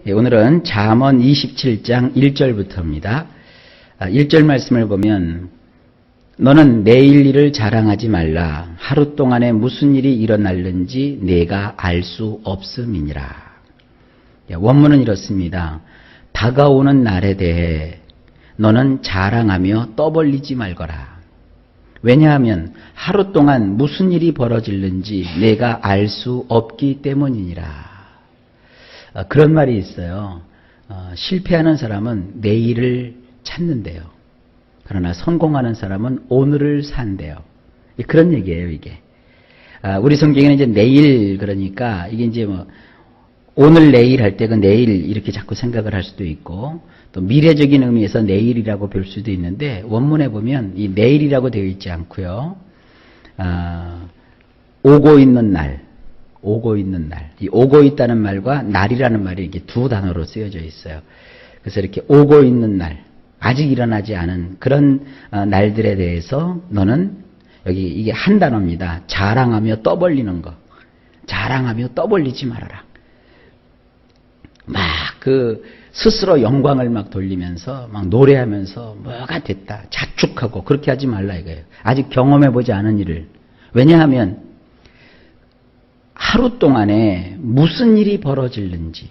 오늘은 잠언 27장 1절부터입니다. 1절 말씀을 보면 너는 내일 일을 자랑하지 말라. 하루 동안에 무슨 일이 일어날는지 내가 알 수 없음이니라. 원문은 이렇습니다. 다가오는 날에 대해 너는 자랑하며 떠벌리지 말거라. 왜냐하면 하루 동안 무슨 일이 벌어질는지 내가 알 수 없기 때문이니라. 그런 말이 있어요. 실패하는 사람은 내일을 찾는데요. 그러나 성공하는 사람은 오늘을 산대요. 그런 얘기예요, 이게. 우리 성경에는 이제 내일 그러니까 이게 이제 뭐 오늘 내일 할 때 그 내일 이렇게 자꾸 생각을 할 수도 있고 또 미래적인 의미에서 내일이라고 볼 수도 있는데 원문에 보면 이 내일이라고 되어 있지 않고요. 오고 있는 날, 오고 있는 날. 이 오고 있다는 말과 날이라는 말이 이렇게 두 단어로 쓰여져 있어요. 그래서 이렇게 오고 있는 날, 아직 일어나지 않은 그런 날들에 대해서 너는 여기 이게 한 단어입니다. 자랑하며 떠벌리는 거. 자랑하며 떠벌리지 말아라. 막 스스로 영광을 막 돌리면서 막 노래하면서 뭐가 됐다. 자축하고 그렇게 하지 말라 이거예요. 아직 경험해보지 않은 일을. 왜냐하면 하루 동안에 무슨 일이 벌어질는지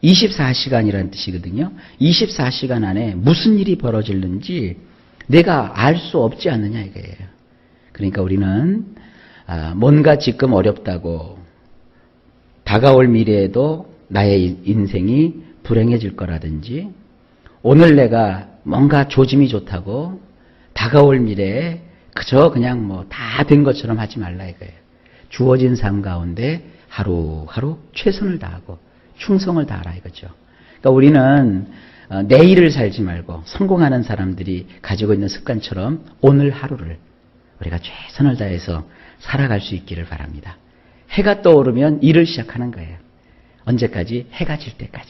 24시간이라는 뜻이거든요. 24시간 안에 무슨 일이 벌어질는지 내가 알 수 없지 않느냐 이거예요. 그러니까 우리는 뭔가 지금 어렵다고 다가올 미래에도 나의 인생이 불행해질 거라든지 오늘 내가 뭔가 조짐이 좋다고 다가올 미래에 그저 그냥 뭐 다 된 것처럼 하지 말라 이거예요. 주어진 삶 가운데 하루하루 최선을 다하고 충성을 다하라 이거죠. 그러니까 우리는 내일을 살지 말고 성공하는 사람들이 가지고 있는 습관처럼 오늘 하루를 우리가 최선을 다해서 살아갈 수 있기를 바랍니다. 해가 떠오르면 일을 시작하는 거예요. 언제까지? 해가 질 때까지.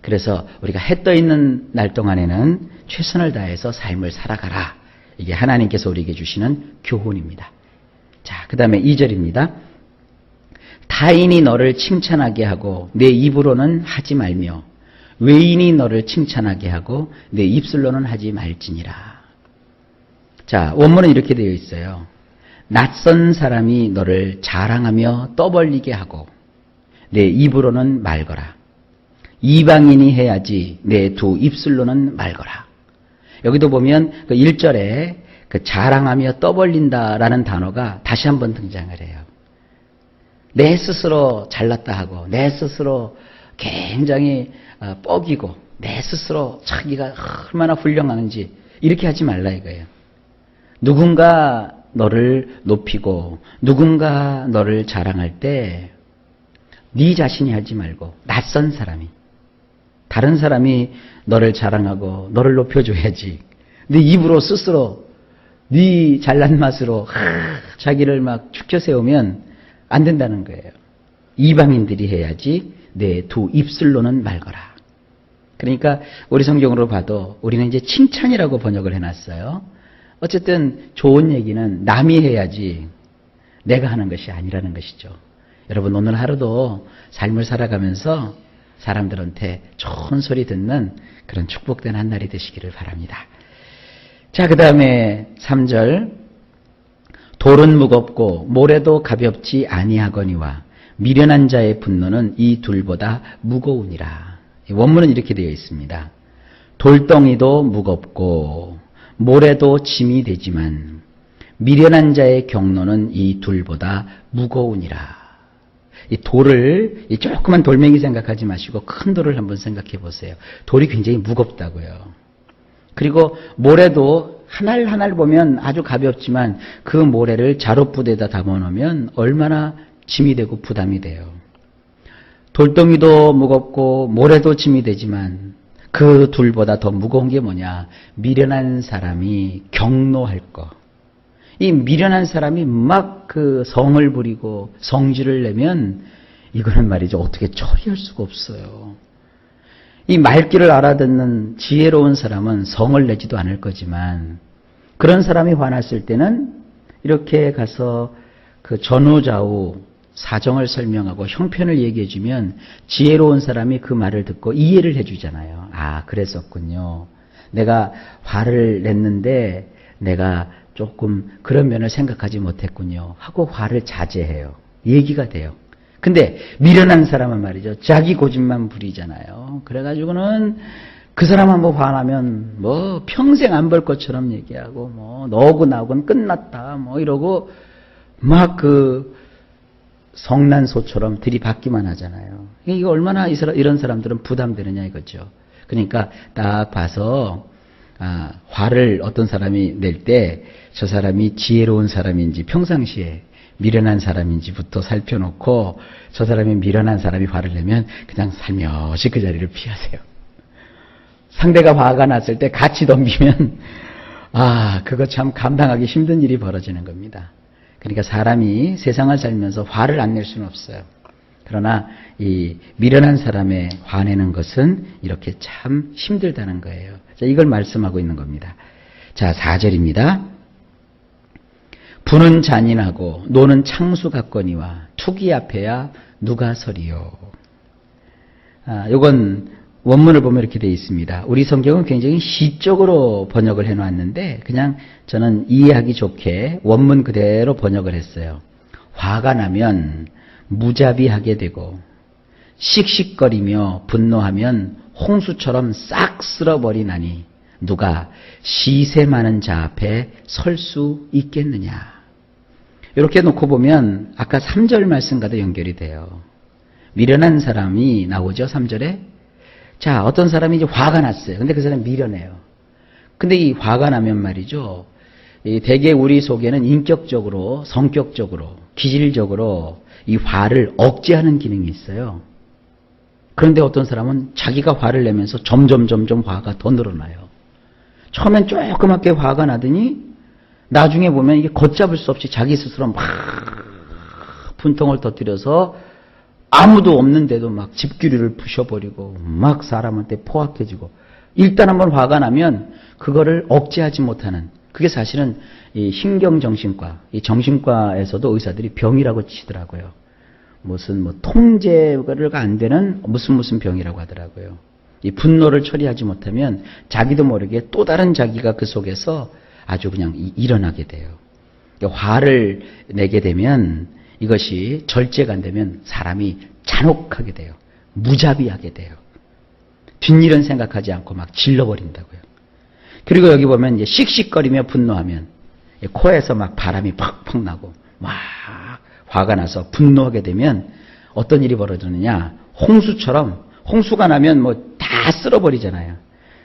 그래서 우리가 해 떠 있는 날 동안에는 최선을 다해서 삶을 살아가라. 이게 하나님께서 우리에게 주시는 교훈입니다. 자, 그 다음에 2절입니다. 타인이 너를 칭찬하게 하고 내 입으로는 하지 말며 외인이 너를 칭찬하게 하고 내 입술로는 하지 말지니라. 자, 원문은 이렇게 되어 있어요. 낯선 사람이 너를 자랑하며 떠벌리게 하고 내 입으로는 말거라. 이방인이 해야지 내 두 입술로는 말거라. 여기도 보면 그 1절에 그 자랑하며 떠벌린다라는 단어가 다시 한번 등장을 해요. 내 스스로 잘났다 하고 내 스스로 굉장히 뻐기고 내 스스로 자기가 얼마나 훌륭한지 이렇게 하지 말라 이거예요. 누군가 너를 높이고 누군가 너를 자랑할 때 네 자신이 하지 말고 낯선 사람이 다른 사람이 너를 자랑하고 너를 높여줘야지. 네 입으로 스스로 네 잘난 맛으로 자기를 막 축켜 세우면 안 된다는 거예요. 이방인들이 해야지 내 두 입술로는 말거라. 그러니까 우리 성경으로 봐도 우리는 이제 칭찬이라고 번역을 해놨어요. 어쨌든 좋은 얘기는 남이 해야지 내가 하는 것이 아니라는 것이죠. 여러분 오늘 하루도 삶을 살아가면서 사람들한테 좋은 소리 듣는 그런 축복된 한 날이 되시기를 바랍니다. 자, 그 다음에 3절 돌은 무겁고 모래도 가볍지 아니하거니와 미련한 자의 분노는 이 둘보다 무거우니라. 원문은 이렇게 되어 있습니다. 돌덩이도 무겁고 모래도 짐이 되지만 미련한 자의 경노는 이 둘보다 무거우니라. 이 돌을 이 조그만 돌멩이 생각하지 마시고 큰 돌을 한번 생각해 보세요. 돌이 굉장히 무겁다고요. 그리고 모래도 하날 보면 아주 가볍지만 그 모래를 자루부대에다 담아놓으면 얼마나 짐이 되고 부담이 돼요. 돌덩이도 무겁고 모래도 짐이 되지만 그 둘보다 더 무거운 게 뭐냐? 미련한 사람이 경노할 거. 이 미련한 사람이 막 그 성을 부리고 성질을 내면 이거는 말이죠. 어떻게 처리할 수가 없어요. 이 말귀를 알아듣는 지혜로운 사람은 성을 내지도 않을 거지만 그런 사람이 화났을 때는 이렇게 가서 그 전후좌우 사정을 설명하고 형편을 얘기해주면 지혜로운 사람이 그 말을 듣고 이해를 해주잖아요. 아, 그랬었군요. 내가 화를 냈는데 내가 조금 그런 면을 생각하지 못했군요 하고 화를 자제해요. 얘기가 돼요. 근데 미련한 사람은 말이죠. 자기 고집만 부리잖아요. 그래가지고는 그 사람 한번 화나면 뭐 평생 안 볼 것처럼 얘기하고 뭐 너하고 나하고는 끝났다 뭐 이러고 막 그 성난소처럼 들이받기만 하잖아요. 이게 얼마나 이런 사람들은 부담되느냐 이거죠. 그러니까 딱 봐서 화를 어떤 사람이 낼 때 저 사람이 지혜로운 사람인지 평상시에 미련한 사람인지부터 살펴놓고 저 사람이 미련한 사람이 화를 내면 그냥 살며시 그 자리를 피하세요. 상대가 화가 났을 때 같이 덤비면 그거 참 감당하기 힘든 일이 벌어지는 겁니다. 그러니까 사람이 세상을 살면서 화를 안 낼 수는 없어요. 그러나 이 미련한 사람의 화내는 것은 이렇게 참 힘들다는 거예요. 자, 이걸 말씀하고 있는 겁니다. 자, 4절입니다. 부는 잔인하고 노는 창수 같거니와 투기 앞에야 누가 서리요. 요건 원문을 보면 이렇게 되어 있습니다. 우리 성경은 굉장히 시적으로 번역을 해놨는데 그냥 저는 이해하기 좋게 원문 그대로 번역을 했어요. 화가 나면 무자비하게 되고 씩씩거리며 분노하면 홍수처럼 싹 쓸어버리나니 누가 시세 많은 자 앞에 설 수 있겠느냐. 이렇게 놓고 보면 아까 3절 말씀과도 연결이 돼요. 미련한 사람이 나오죠. 3절에. 자, 어떤 사람이 이제 화가 났어요. 근데 그 사람이 미련해요. 근데 이 화가 나면 말이죠. 대개 우리 속에는 인격적으로, 성격적으로, 기질적으로 이 화를 억제하는 기능이 있어요. 그런데 어떤 사람은 자기가 화를 내면서 점점 화가 더 늘어나요. 처음엔 조그맣게 화가 나더니 나중에 보면 이게 걷잡을 수 없이 자기 스스로 막 분통을 터뜨려서 아무도 없는데도 막 집규리를 부셔버리고 막 사람한테 포악해지고 일단 한번 화가 나면 그거를 억제하지 못하는 그게 사실은 이 신경정신과, 이 정신과에서도 의사들이 병이라고 치더라고요. 무슨 뭐 통제가 안 되는 무슨 병이라고 하더라고요. 이 분노를 처리하지 못하면 자기도 모르게 또 다른 자기가 그 속에서 아주 그냥 일어나게 돼요. 화를 내게 되면 이것이 절제가 안 되면 사람이 잔혹하게 돼요. 무자비하게 돼요. 뒷일은 생각하지 않고 막 질러버린다고요. 그리고 여기 보면 이제 씩씩거리며 분노하면 코에서 막 바람이 팍팍 나고 막 화가 나서 분노하게 되면 어떤 일이 벌어지느냐. 홍수처럼 홍수가 나면 뭐 다 쓸어버리잖아요.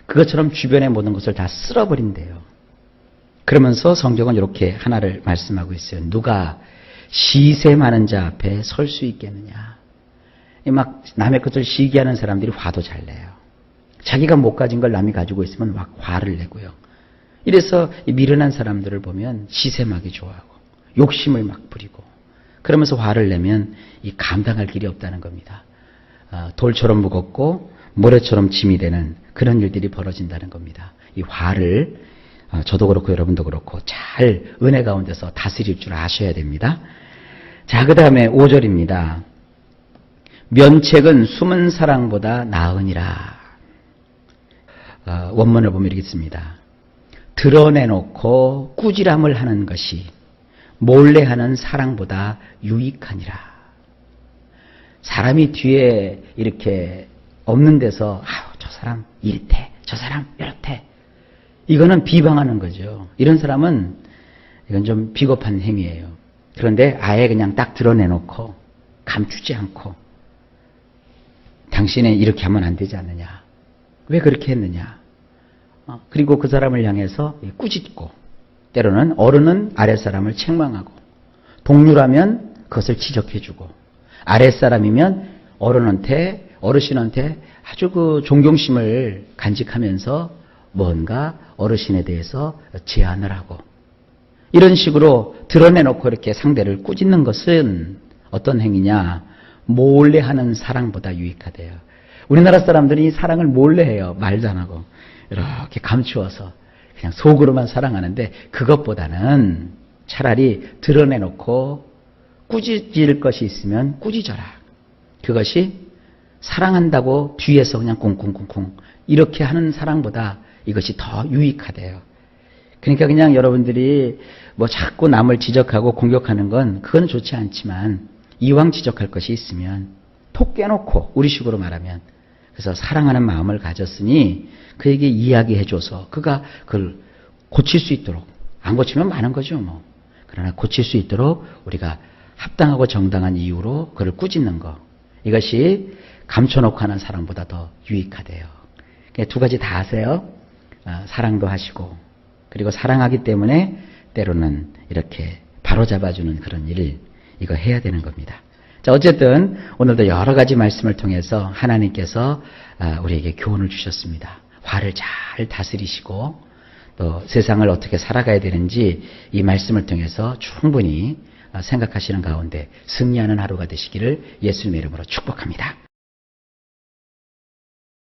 그것처럼 주변의 모든 것을 다 쓸어버린대요. 그러면서 성경은 이렇게 하나를 말씀하고 있어요. 누가 시세 많은 자 앞에 설 수 있겠느냐. 막 남의 것을 시기하는 사람들이 화도 잘 내요. 자기가 못 가진 걸 남이 가지고 있으면 막 화를 내고요. 이래서 이 미련한 사람들을 보면 시샘하기 좋아하고 욕심을 막 부리고 그러면서 화를 내면 이 감당할 길이 없다는 겁니다. 돌처럼 무겁고 모래처럼 짐이 되는 그런 일들이 벌어진다는 겁니다. 이 화를 저도 그렇고 여러분도 그렇고 잘 은혜 가운데서 다스릴 줄 아셔야 됩니다. 자, 그 다음에 5절입니다. 면책은 숨은 사랑보다 나으니라. 원문을 보면 이렇게 씁니다. 드러내놓고 꾸지람을 하는 것이 몰래 하는 사랑보다 유익하니라. 사람이 뒤에 이렇게 없는 데서 저 사람 이렇대, 저 사람 이렇대. 이거는 비방하는 거죠. 이런 사람은 이건 좀 비겁한 행위예요. 그런데 아예 그냥 딱 드러내놓고 감추지 않고 당신은 이렇게 하면 안 되지 않느냐. 왜 그렇게 했느냐. 그리고 그 사람을 향해서 꾸짖고 때로는 어른은 아랫사람을 책망하고 동료라면 그것을 지적해주고 아랫사람이면 어르신한테 아주 그 존경심을 간직하면서 뭔가 어르신에 대해서 제안을 하고 이런 식으로 드러내놓고 이렇게 상대를 꾸짖는 것은 어떤 행위냐. 몰래 하는 사랑보다 유익하대요. 우리나라 사람들이 사랑을 몰래 해요. 말도 안 하고 이렇게 감추어서 그냥 속으로만 사랑하는데 그것보다는 차라리 드러내놓고 꾸짖을 것이 있으면 꾸짖어라. 그것이 사랑한다고 뒤에서 그냥 콩콩콩콩 이렇게 하는 사랑보다 이것이 더 유익하대요. 그러니까 그냥 여러분들이 뭐 자꾸 남을 지적하고 공격하는 건 그건 좋지 않지만 이왕 지적할 것이 있으면 톡 깨놓고 우리식으로 말하면 그래서 사랑하는 마음을 가졌으니 그에게 이야기해줘서 그가 그걸 고칠 수 있도록 안 고치면 많은 거죠 뭐. 그러나 고칠 수 있도록 우리가 합당하고 정당한 이유로 그를 꾸짖는 거 이것이 감춰놓고 하는 사랑보다 더 유익하대요. 두 가지 다 하세요. 사랑도 하시고 그리고 사랑하기 때문에 때로는 이렇게 바로잡아주는 그런 일을 이거 해야 되는 겁니다. 자, 어쨌든 오늘도 여러 가지 말씀을 통해서 하나님께서 우리에게 교훈을 주셨습니다. 화를 잘 다스리시고 또 세상을 어떻게 살아가야 되는지 이 말씀을 통해서 충분히 생각하시는 가운데 승리하는 하루가 되시기를 예수님의 이름으로 축복합니다.